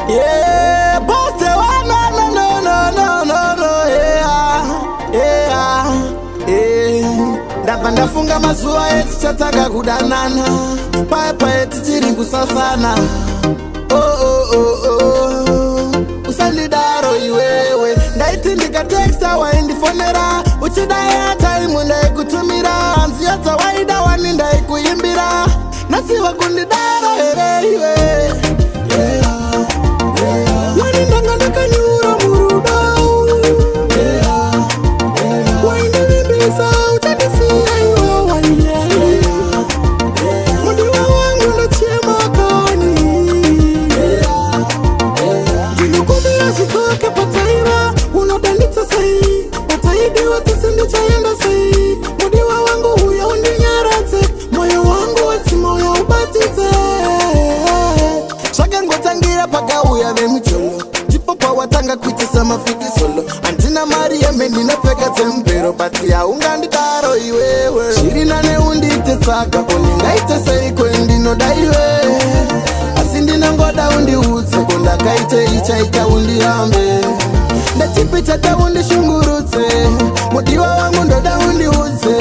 Yeah, boss, no, ndafunga mazuva eti chatanga kudanana paipa eti tiri kusasana usandidaro iwewe ndaiti ndikatexta waindifonera uchida airtime ndaikutumira hanziyo dzawaida wani ndaikuimbira nasiwa kundidaro here iwe wani ndanga ndakanyura murudo waindivimbisa uchadisiya iwe waiye mudiwa wangu ndochiemakani ndinokuvira zvitoke pataiva unodanditsa sei pataidiwa tisindichaenda sei mudiwa wangu uya undinyaradze moyo wangu wetsimoyo ubatidze zvakangotangira pakauya vemucholo ndipo pawatanga kuitisa mafikisolo handina mari yembe ndinopfeka dzemubhero bati haungandidaro iwewe zviri nane undite tsaka ondingaite seiko ndinoda iwe asi ndinongoda undiudze kondakaite ichaita undihambe ndechipi chata undishungurudze mudiwa wangu ndoda undiudze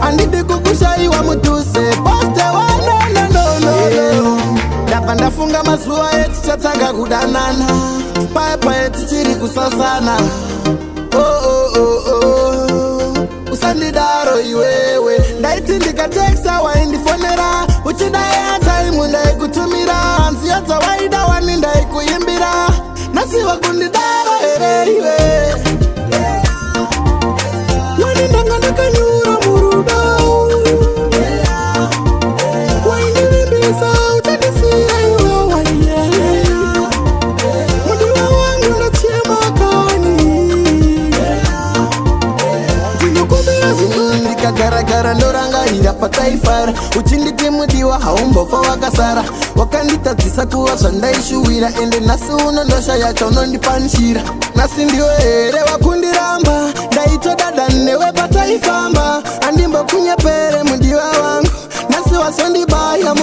handidi kukushaiwa mudhuze poste wanonononolo ndabva ndafunga mazuva eti chatanga kudanana paipa eti chiri kusasana usandidaro iwewe ndaiti ndikatexta waindifonera uchida airtime ndaikutumira hanziyo dzawaida wani ndaikuimbira nasiwa kundidaro here iwe wani ndanga ndakanyura murudo waindivimbisa uchadisiya iwe waiye mudiwa wangu ndochiemakani ndinokuvira zvinhu ndikagaragara ndorangarira pataifara uchinditi mudiwa haumbofa wakasara wakanditadzisa kuva zvandaishuwira ende nhasi uno ndoshaya chaunondipanishira nhasi ndiwe here wakundiramba ndaitodada newe pataifamba handimbokunyepere mudiwa wangu nhasi wasondibaya